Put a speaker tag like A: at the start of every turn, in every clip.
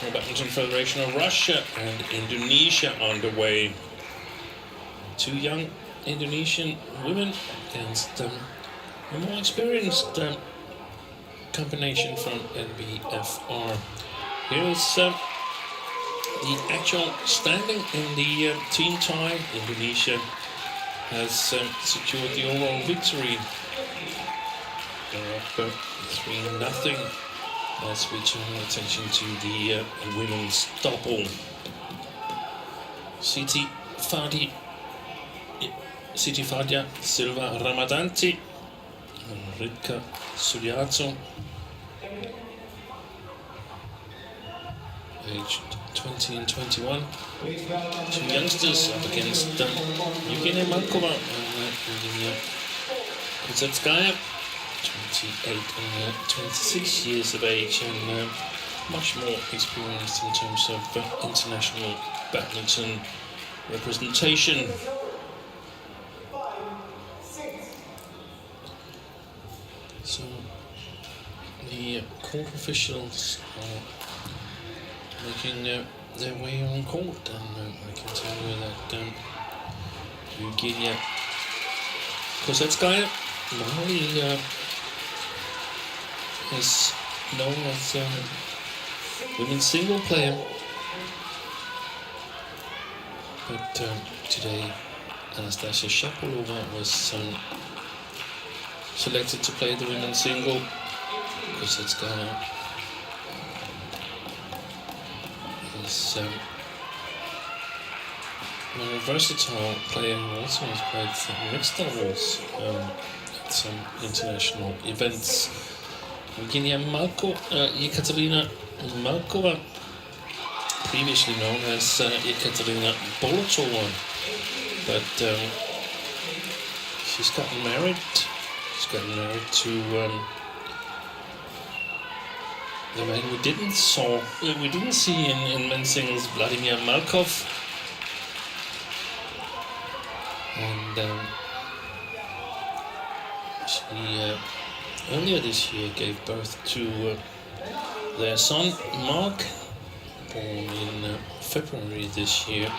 A: International Badminton Federation of Russia and Indonesia underway. Two young Indonesian women against a more experienced combination from NBFR. Here's the actual standing in the team tie. Indonesia has secured the overall victory. They're up 3-0 as we turn our attention to the women's double. Siti Fadia Silva Ramadhanti and Rika Sugiarto, aged 20 and 21. Two youngsters up against Evgenia Malkova and Evgenia Kosetskaya, 28 and 26 years of age, and much more experienced in terms of international badminton representation. So the court officials are making their way on court, and I can tell you that Evgenia Kosetskaya normally is known as a women's single player, but today Anastasia Shapolova was selected to play the women's single. Kosetskaya is a very versatile player who also has played mixed doubles at some international events. Evgenia Ekaterina Malkova, previously known as Ekaterina Bolotova, but she's gotten married. She's gotten married to the man we didn't see in men's singles, Vladimir Malkov, and she earlier this year gave birth to their son Mark, born in February this year.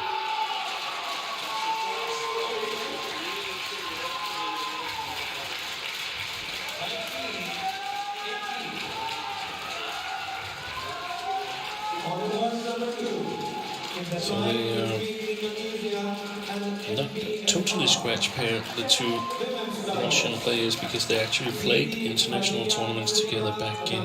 A: So they not totally scratch pair, the two Russian players, because they actually played international tournaments together back in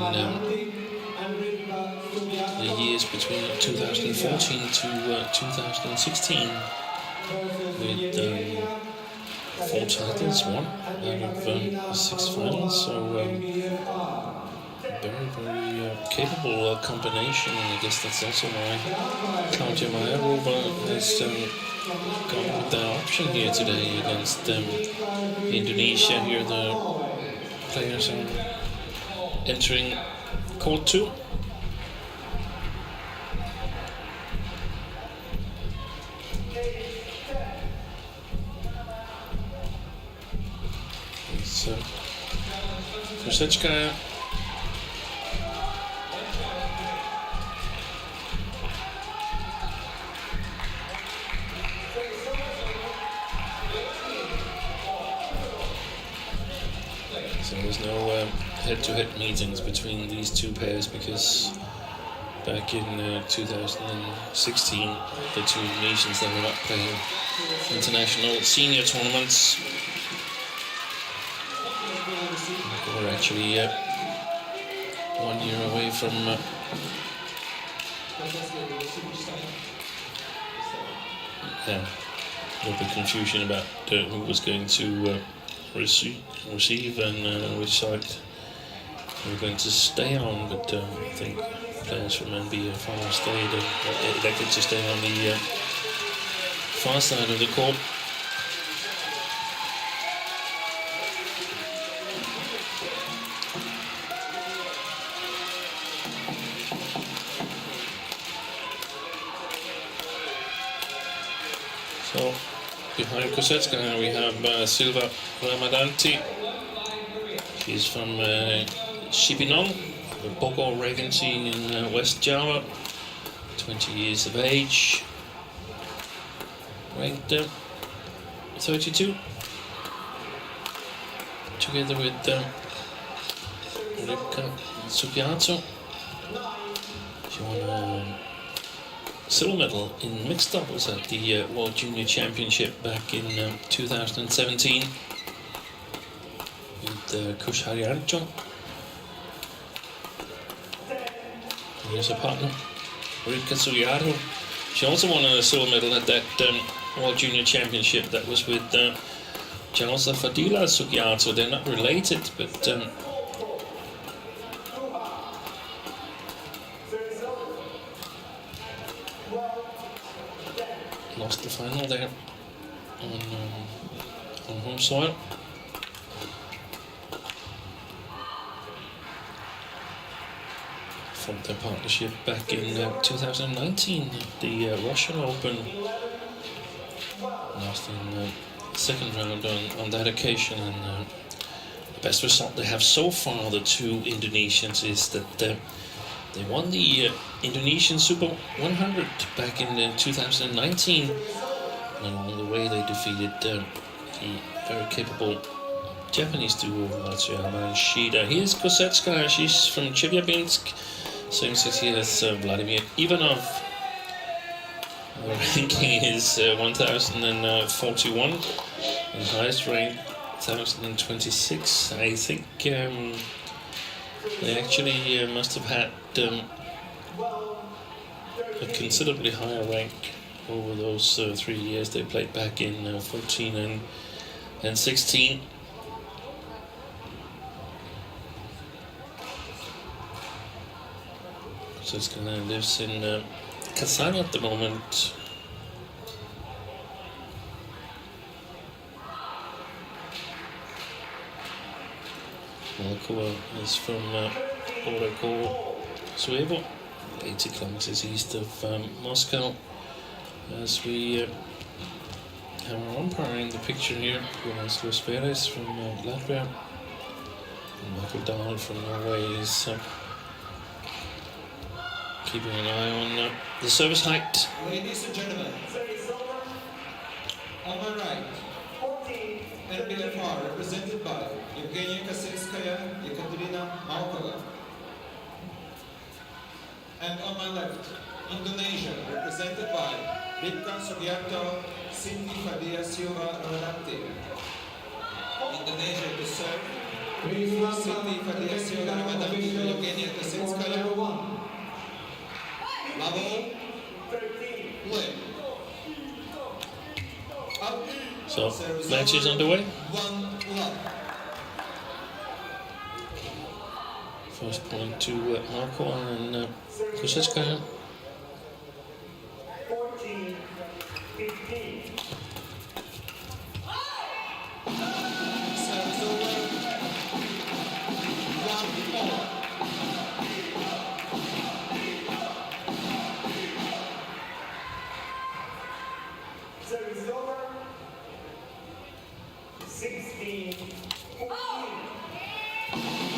A: the years between 2014 to 2016 with 4 titles won out of 6 finals. So very capable combination, and I guess that's also why Claudia Mayarova has gone with that option here today against Indonesia. Here the players are entering court 2. It's Kosetskaya. So there's no head-to-head meetings between these two pairs, because back in 2016, the two nations that were not playing international senior tournaments were actually 1 year away from a little bit confusion about who was going to receive and which side we were going to stay on, but I think players from NBFR stayed and elected to stay on the far side of the court. So behind Kosetskaya we have Silva Ramadhanti. She's from Cibinong, the Bogor Regency in West Java. 20 years of age, ranked 32, together with Sugiarto. She won a silver medal in mixed doubles at the World Junior Championship back in 2017 with Kosetskaya. Here's her partner, Sugiarto. She also won a silver medal at that World Junior Championship that was with Fadila Sugiarto. They're not related, but lost the final there on home soil. Formed their partnership back in 2019 at the Russian Open. Lost in the second round on that occasion, and the best result they have so far, the two Indonesians, is that they won the Indonesian Super 100 back in 2019, and along the way they defeated the very capable Japanese duo Matsuyama and Shida. Here's Kosetskaya. She's from Chelyabinsk, same city as Vladimir Ivanov. The ranking is 1041, and highest rank 1026. I think they actually must have had a considerably higher rank over those 3 years they played back in 14 and 16. Kosetskaya lives in Kazan at the moment. Malkova is from Suevo, 80 kilometers east of Moscow. As we have our umpire in the picture here, Luis Perez from Latvia, and Michael Dahl from Norway is keeping an eye on the service height.
B: Ladies and gentlemen, on my right, NBFR represented by Kosetskaya, Ekaterina Malkova. And on my left, Indonesia, represented by Sugiarto, Cindy Fadia Silva Ramadhanti. Indonesia to serve, Cindy Fadia Silva Ramadhanti, Kosetskaya. Level 13. Up.
A: So, match is underway.
B: 1-1.
A: First point to Malkova and Kosetskaya.
B: 14-15. Service over. 16-14.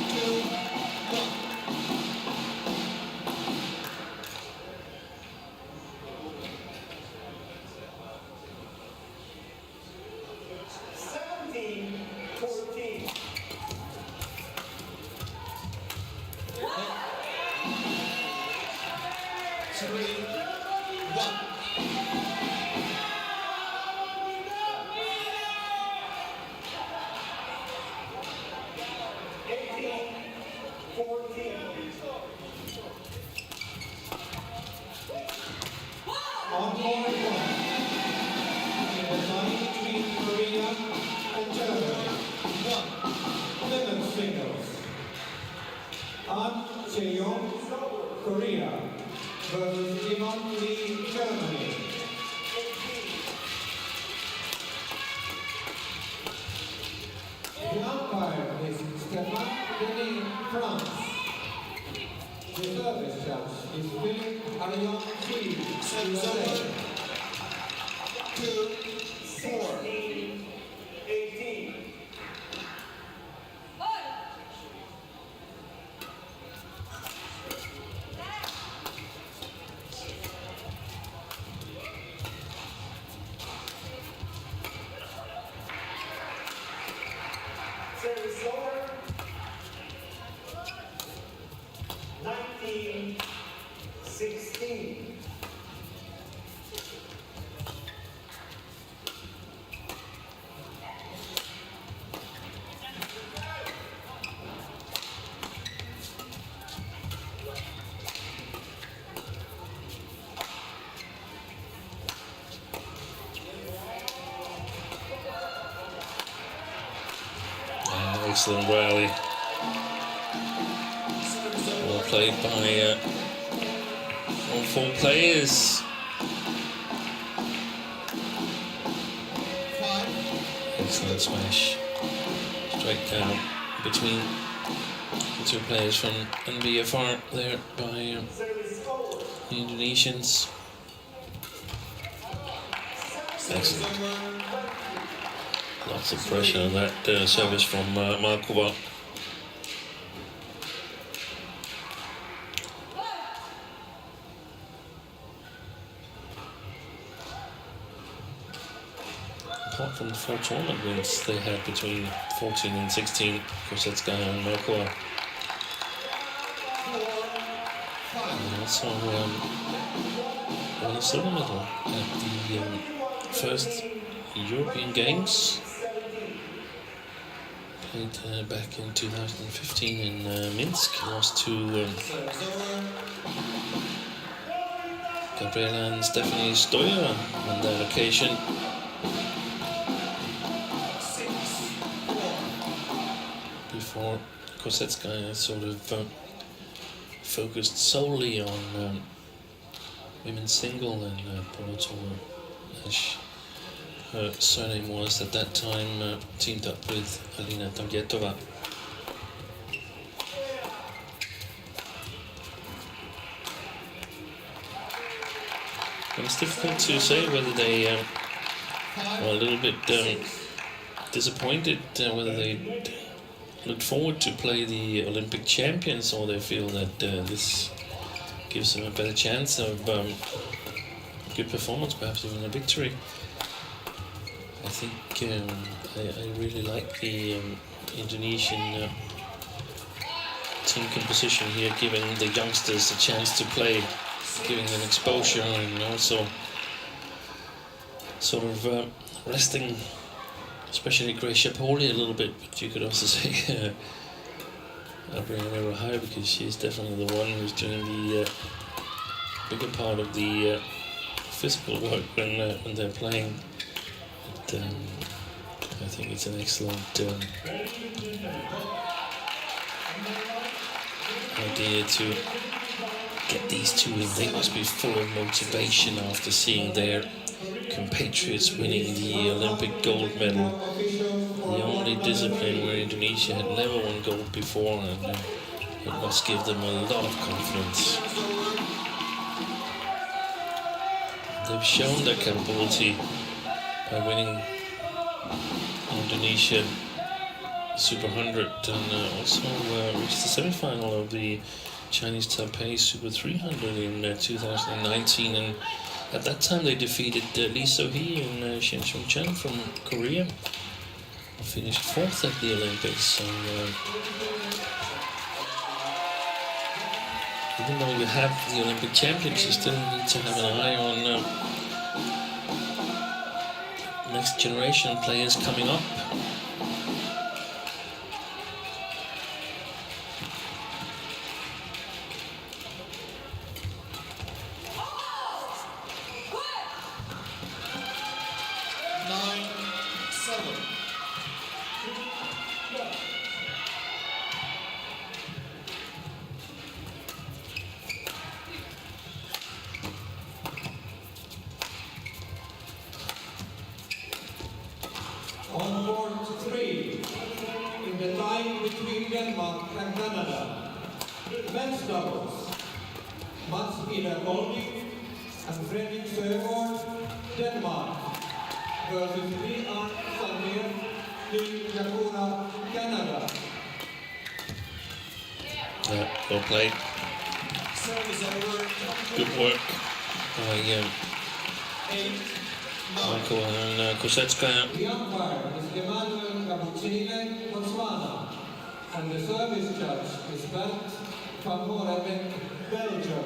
B: 2-1. On point 1. In the tie between Korea and Germany. 1. Women's singles. An Chae-yong, Korea versus Iman Lee, Germany. The umpire is Stéphane Denis, France. The service judge is Philippe Arion T, USA. 2-4. 18. 16.
A: Excellent rally. Well played by all four players. Excellent smash. Straight down between the two players from NBFR there by the Indonesians. Excellent. Lots of pressure on that service from Malkova. Apart from the 4 tournament wins they had between 14 and 16, Kosetskaya and Malkova. And also won a silver medal at the first European Games. Played back in 2015 in Minsk. Lost to Gabriela and Stephanie Stoyeva on that occasion. Before Kosetskaya sort of focused solely on women's single and World Tour, as her surname was at that time, teamed up with Alina Tamjetova. And it's difficult to say whether they were a little bit disappointed, whether they looked forward to play the Olympic champions, or they feel that this gives them a better chance of good performance, perhaps even a victory. I think I really like the Indonesian team composition here, giving the youngsters a chance to play, giving them exposure, and also sort of resting, especially Grace Shapoli a little bit, but you could also say I'll bring her over higher, because she's definitely the one who's doing the bigger part of the physical work when they're playing. But, I think it's an excellent idea to get these two in. They must be full of motivation after seeing their compatriots winning the Olympic gold medal, the only discipline where Indonesia had never won gold before, and it must give them a lot of confidence. They've shown their capability by winning Indonesia Super 100 and also reached the semi-final of the Chinese Taipei Super 300 in 2019, and at that time they defeated Lee So-hee and Shin Sung-chan from Korea, finished 4th at the Olympics. So even though you have the Olympic champions, you still need to have an eye on next generation players coming up.
B: On board 3, in the tie between Denmark and Canada, men's doubles, Mats Peder Golding and Fredrik Søgaard, Denmark, versus Brian Sander, Yakuna, Canada.
A: Yeah, well played. Good work by Malkova and Kosetskaya.
B: The umpire is Emmanuel Kabuchile, Botswana, and the service judge is Bert van Morenbeek, Belgium.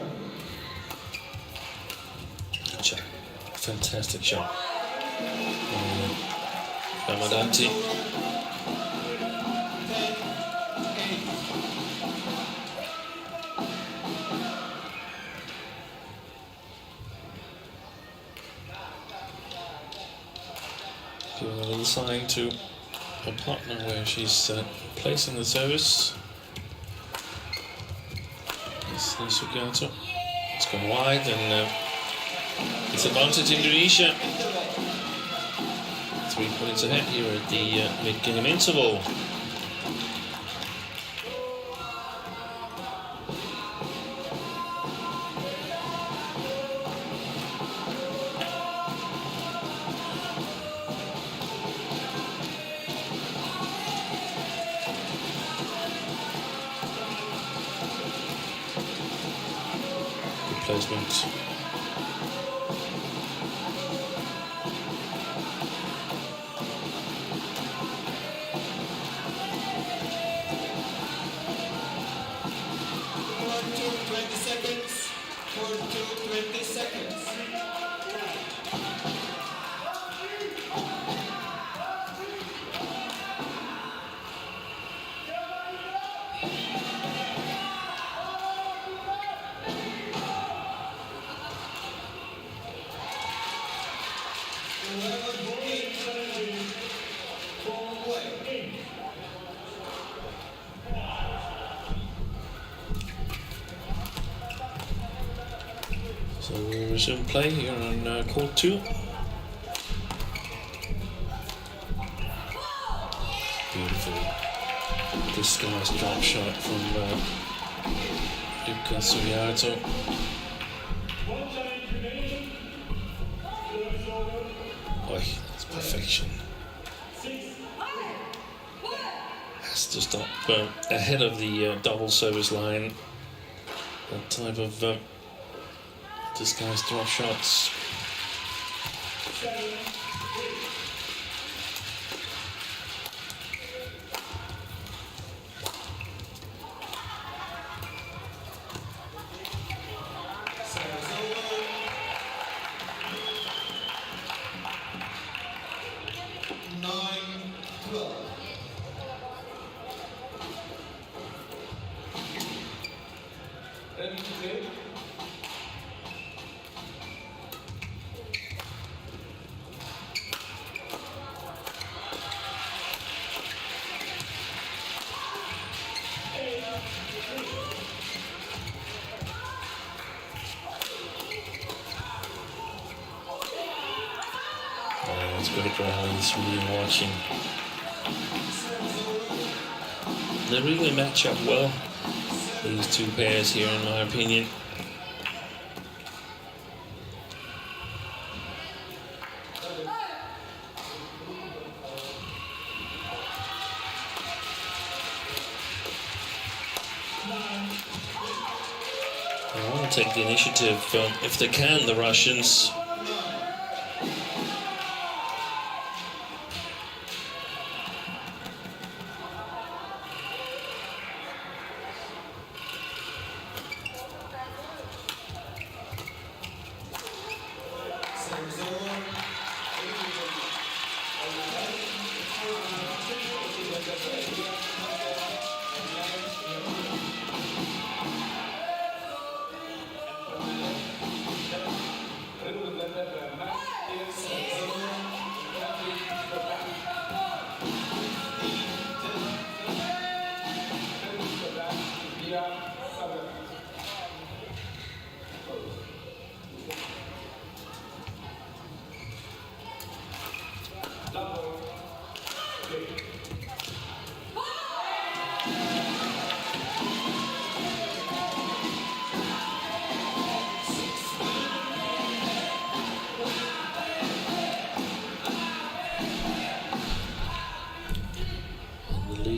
A: Such a fantastic shot. Ramadhanti. Giving a little sign to her partner where she's placing the service. It's Sugiarto. It's gone wide and it's advantage Indonesia. 3 points ahead here at the mid-game interval. Good placement. So we'll resume play here on court 2. Beautiful disguised drop shot from Sugiarto. Oh, that's perfection. Has to stop ahead of the double service line. That type of disguised drop shots. It's great rallies, really watching. They really match up well, these two pairs here, in my opinion. They want to take the initiative, if they can, the Russians.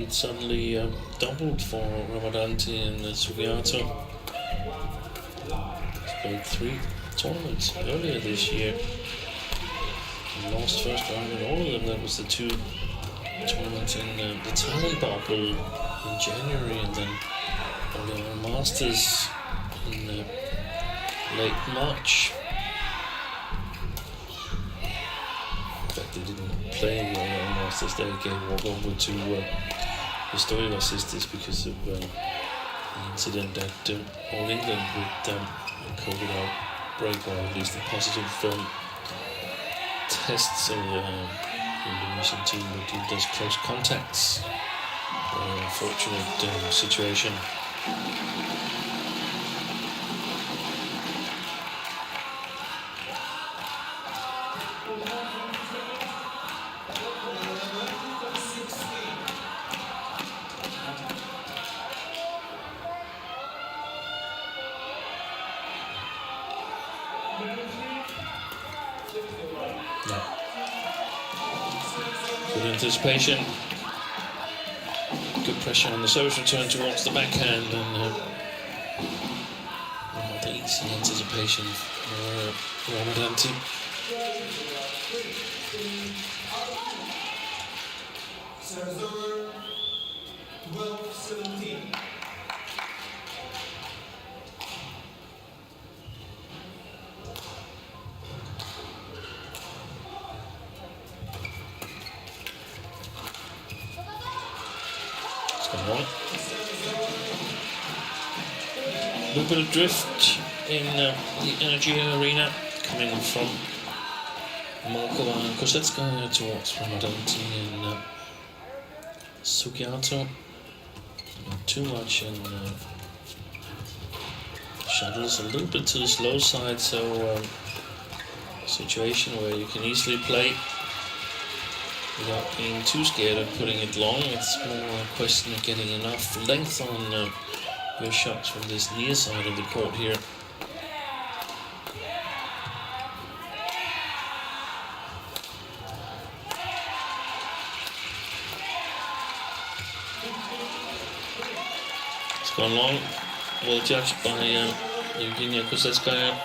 A: Suddenly doubled for Ramadhanti and Sugiarto. He's played 3 tournaments earlier this year. He lost first round in all of them. That was the 2 tournaments in the Thailand bubble in January, and then the Masters in late March. play on Masters Day game walk over to the story of our sisters because of the incident at All England with a COVID outbreak, or at least a positive tests of the Indonesian team that did those close contacts. Very unfortunate situation. Good anticipation, good pressure on the service return towards the backhand, and the easy anticipation for Ramadhanti.
B: Server 12-17.
A: A little bit of drift in the energy arena coming from Malkova and Kosetskaya towards Ramadhanti and Sugiarto. Not too much, and shuttles a little bit to the slow side, so a situation where you can easily play without being too scared of putting it long. It's more a question of getting enough length on your shots from this near side of the court here. It's gone long, well judged by Evgenia Kosetskaya.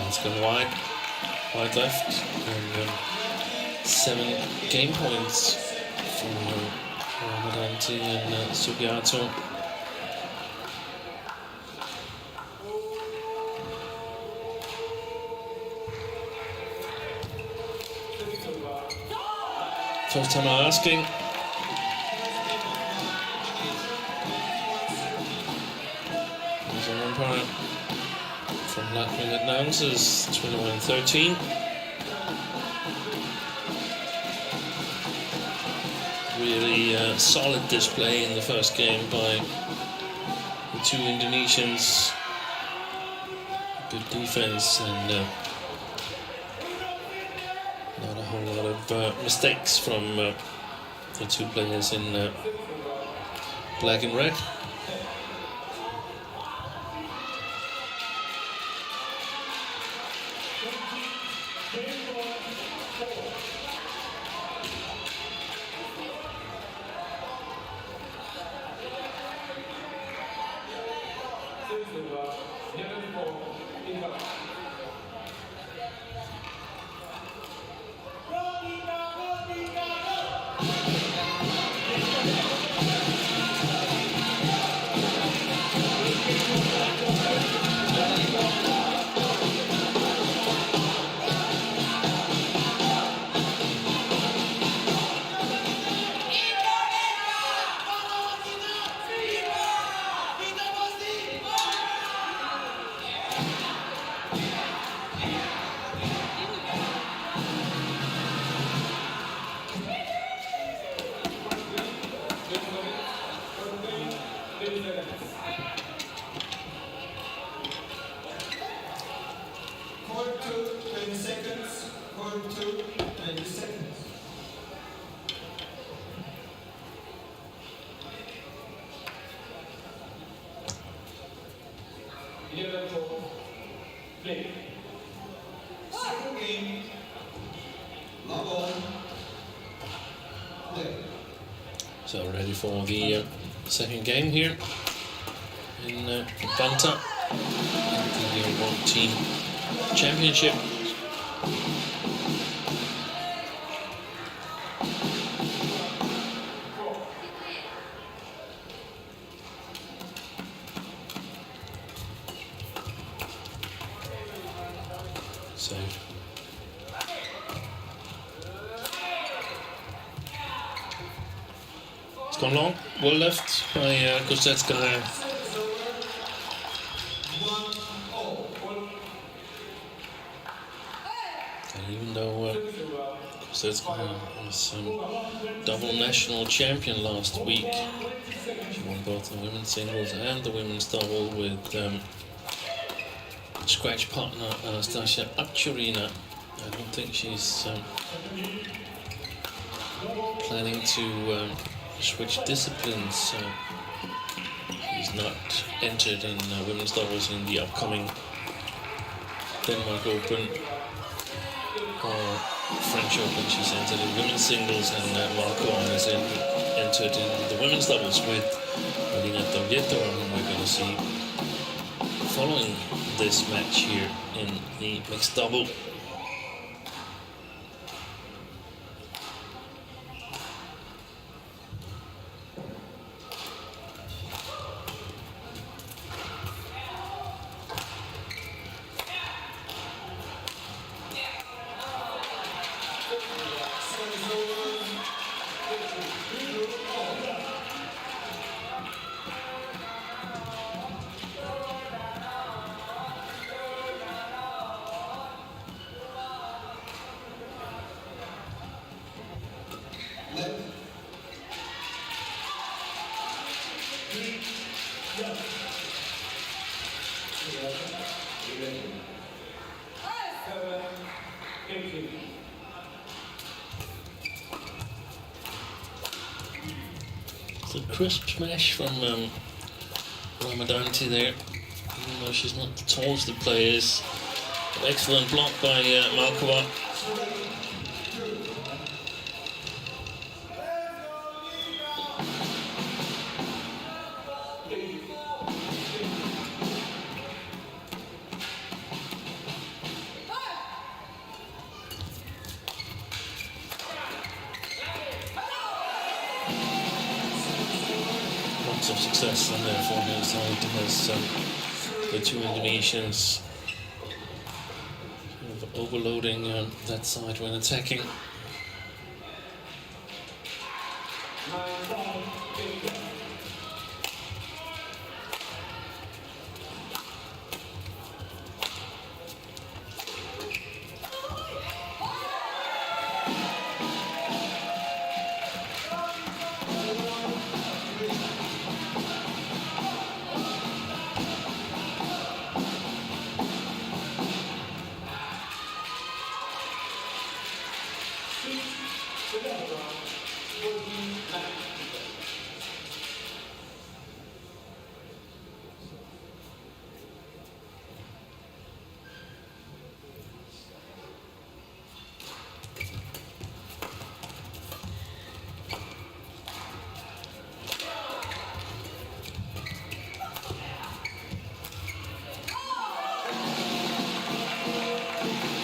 A: It's gone wide left, and 7 game points for Ramadhanti and Sugiarto. First time I'm asking. There's an umpire from Latvian announcers, 21-13. Really solid display in the first game by the two Indonesians. Good defense and not a whole lot of mistakes from the two players in black and red.
B: Second game, level play.
A: So ready for the second game here in Banta, the World Team Championship. Save. It's gone long, well left by Kosetskaya. And even though Kosetskaya was double national champion last week, she won both the women's singles and the women's double with scratch partner Anastasia Akchurina. I don't think she's planning to switch disciplines. She's not entered in women's doubles in the upcoming Denmark Open or French Open. She's entered in women's singles, and Malkova has entered in the women's doubles with Marina Dovjetova, whom we're going to see following this match here in the mixed double. It's a crisp smash from Ramadhanti there, even though she's not the tallest of players. Excellent block by Malkova. Of success on their forehand side as the two Indonesians kind of overloading that side when attacking.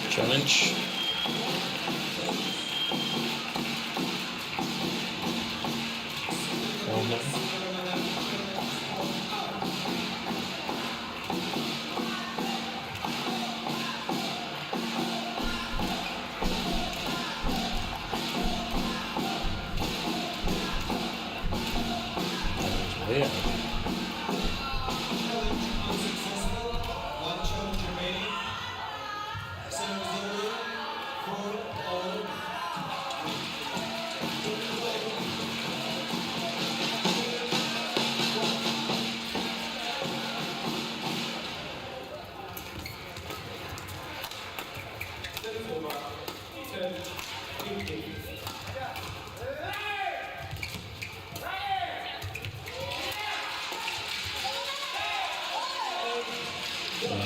A: Challenge. Yeah.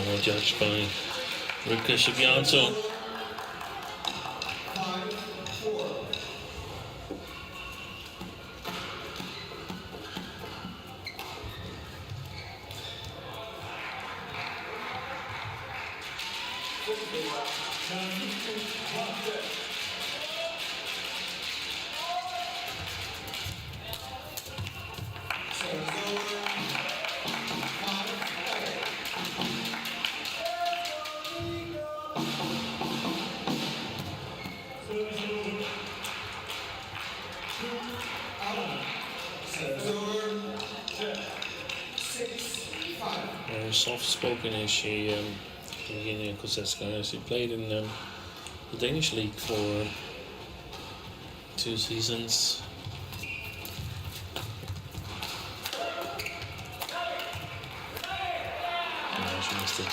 A: Well judged by Sugiarto.
B: 5-4.
A: Very soft-spoken is she, Evgenia Kosetskaya. She played in the Danish league for 2 seasons. Oh, she missed it.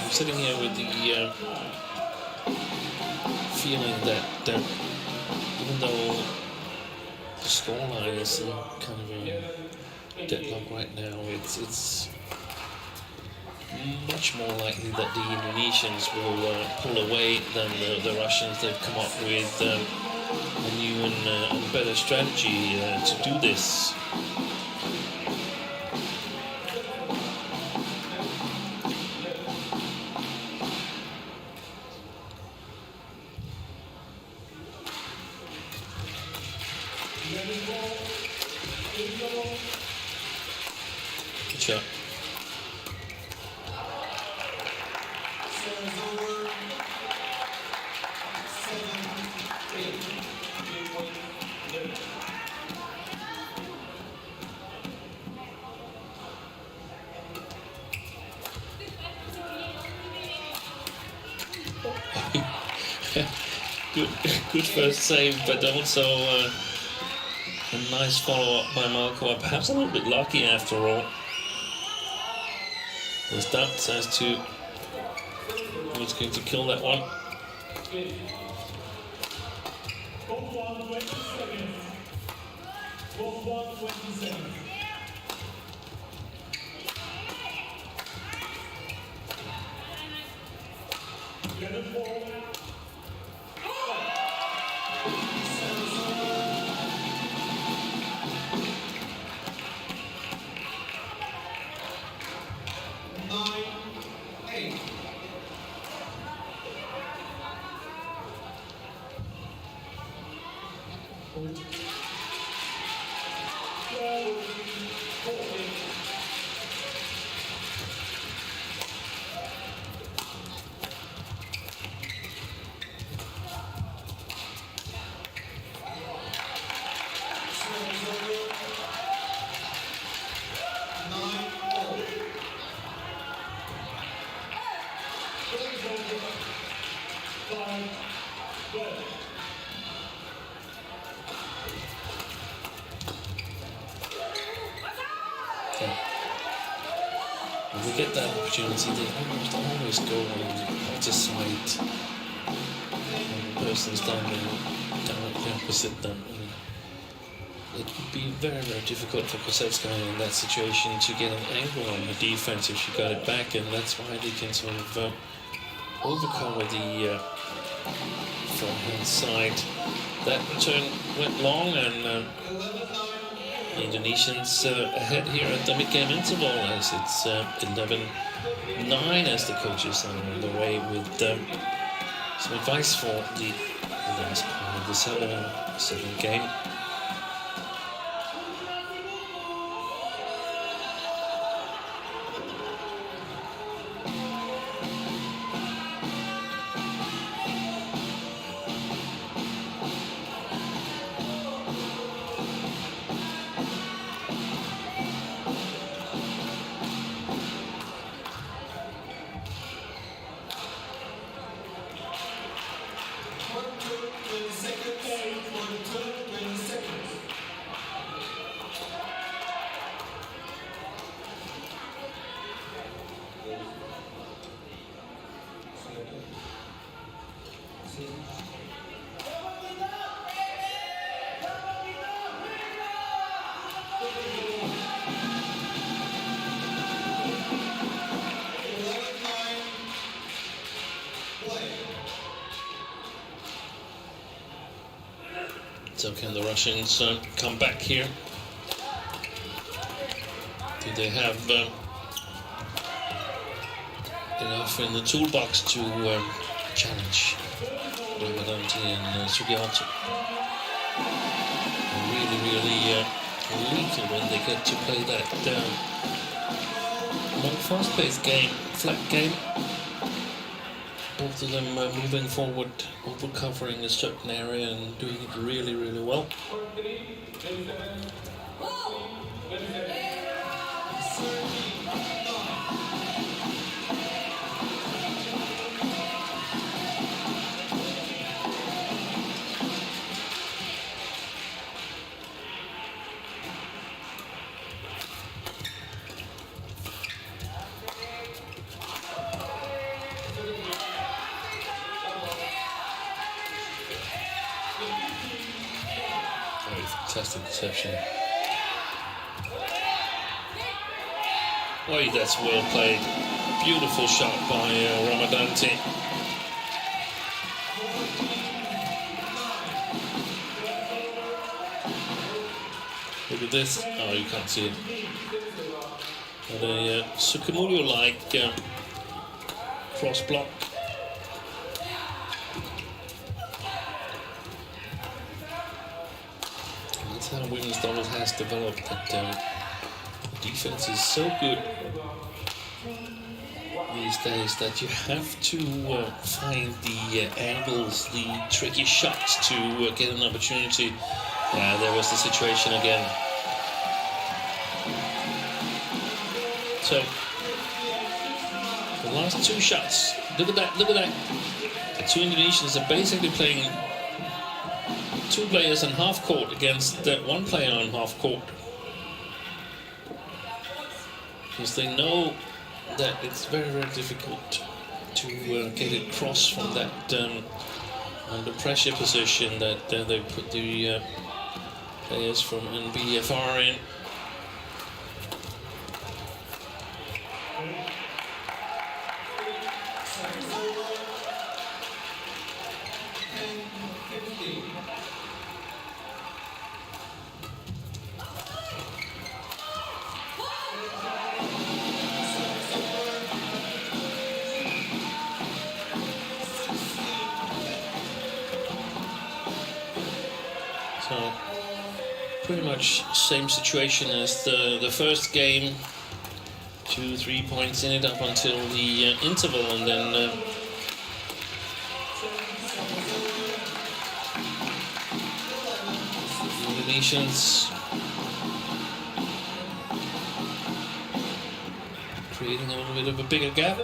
A: I'm sitting here with the feeling that even though the scoreline is kind of a deadlock right now, it's much more likely that the Indonesians will pull away than the Russians. They've come up with a new and better strategy to do this. Good shot. Good first save, but also a nice follow-up by Malkova. Perhaps a little bit lucky after all. There's doubts as to who's going to kill that one. When we get that opportunity, they almost always go on the opposite side. And the person standing directly opposite them. And it would be very, very difficult for Kosetskaya in that situation to get an angle on her defense if she got it back, and that's why they can sort of overcover the forehand side. That return went long, and the Indonesians ahead here at the mid-game interval as it's 11-9 as the coaches are on the way with some advice for the last part of the seventh game. So can the Russians come back here? Do they have enough in the toolbox to challenge Ramadhanti and Sugiarto? Really lethal when they get to play that more fast-paced game, flat game. Both of them moving forward, over-covering a certain area and doing it really well. Fantastic deception. Oh, that's well played. Beautiful shot by Ramadhanti. Look at this. Oh, you can't see it. But a Sugiarto-like cross block. How women's doubles has developed, that the defense is so good these days that you have to find the angles, the tricky shots to get an opportunity. Yeah, there was the situation again. So the last two shots, look at that. The two Indonesians are basically playing two players on half court against one player on half court, because they know that it's very difficult to get it across from that under pressure position that they put the players from NBFR in. So pretty much same situation as the first game. 2-3 points in it up until the interval, and then the Indonesians creating a little bit of a bigger gap.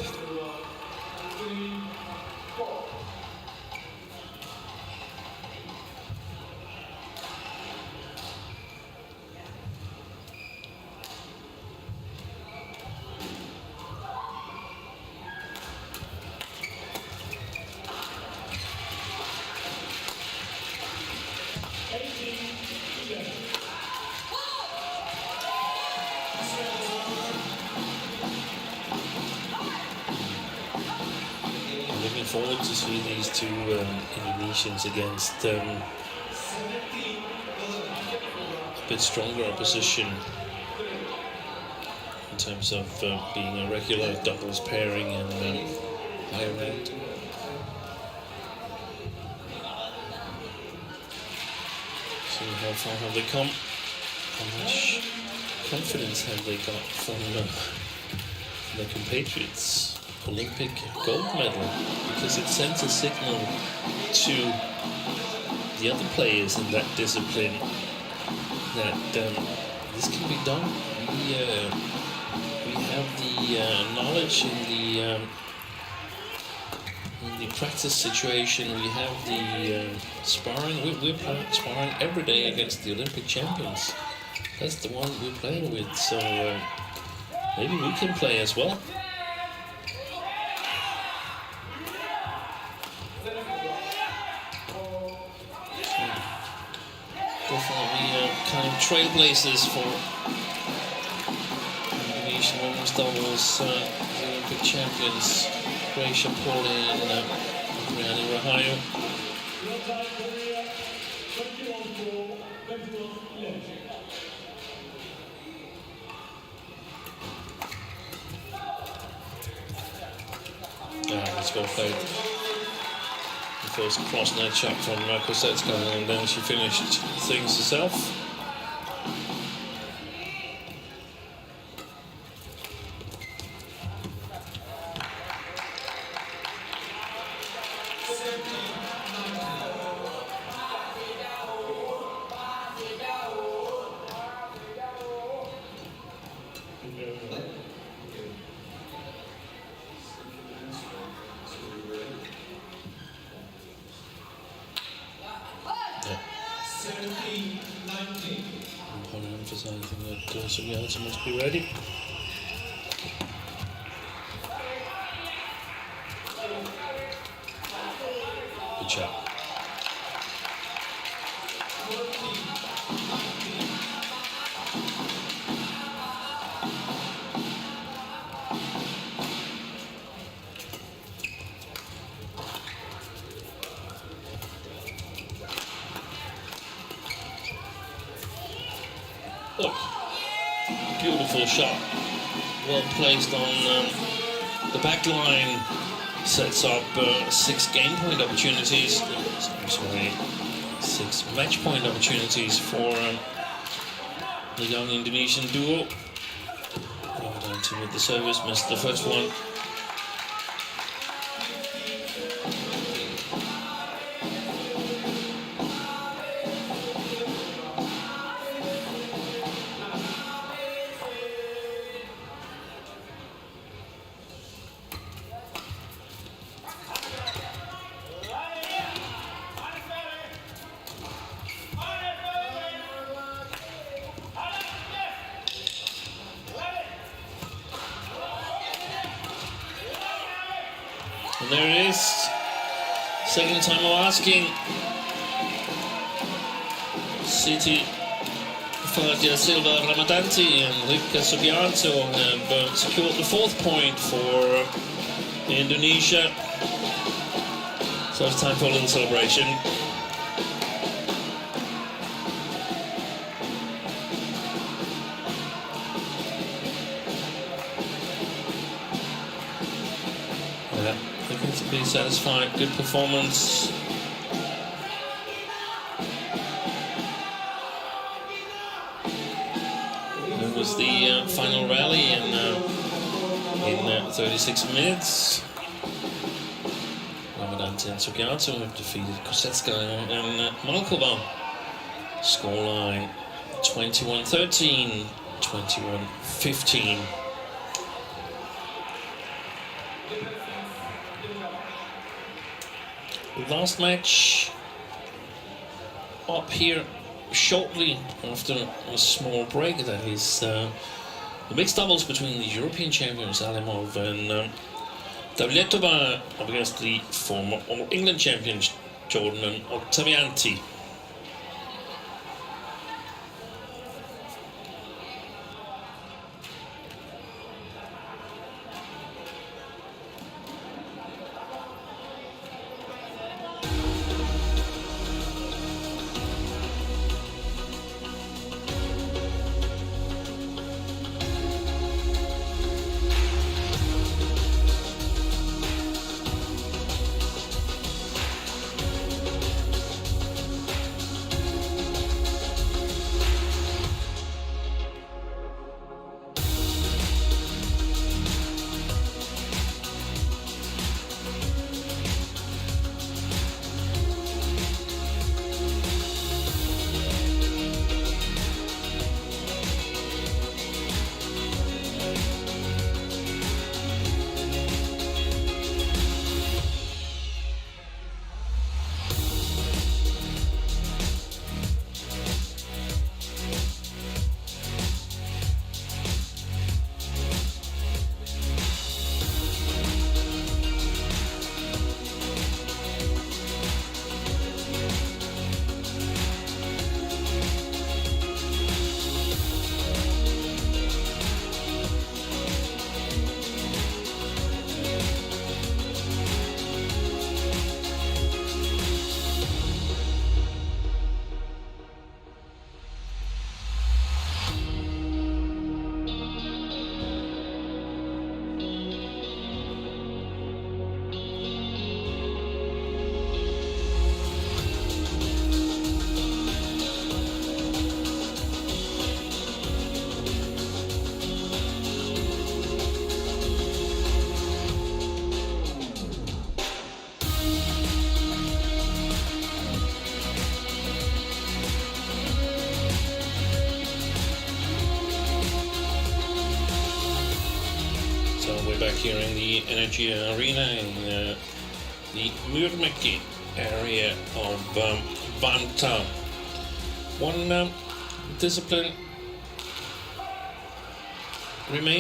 A: Looking forward to see these two Indonesians against a bit stronger opposition in terms of being a regular doubles pairing and higher ranked. See how far have they come? How much confidence have they got from their compatriots? Olympic gold medal, because it sends a signal to the other players in that discipline that this can be done. We have the knowledge in the practice situation. We have the sparring. We're sparring every day against the Olympic champions. That's the one we're playing with. So maybe we can play as well. Definitely kind of trailblazers for Indonesian women's doubles, the Olympic champions, Gracia Paulin and Briani Rahayu. Let's go play the first cross-net shot from Kosetskaya, and then she finished things herself. I want to emphasize that Sugiarto must be ready. Good shot. Look, beautiful shot, well placed on the back line, sets up 6 game point opportunities, sorry, 6 match point opportunities for the young Indonesian duo. Ramadhanti with the service, missed the first one. And there it is, second time of asking. City, Fadia Silva, Ramadhanti and Ripka Sugiarto have secured the 4th point for Indonesia. So it's time for a little celebration. Looking to be satisfied, good performance. It was the final rally in 36 minutes. Ramadhanti and Sugiarto have defeated Kosetskaya and Malkova. Scoreline 21-13, 21-15. Last match up here shortly after a small break. That is the mixed doubles between the European champions Alimov and Davletova against the former All England champions Jordan and Ramadhanti. back here in the Energy Arena in the Murmeki area of Vantaa. One discipline remains.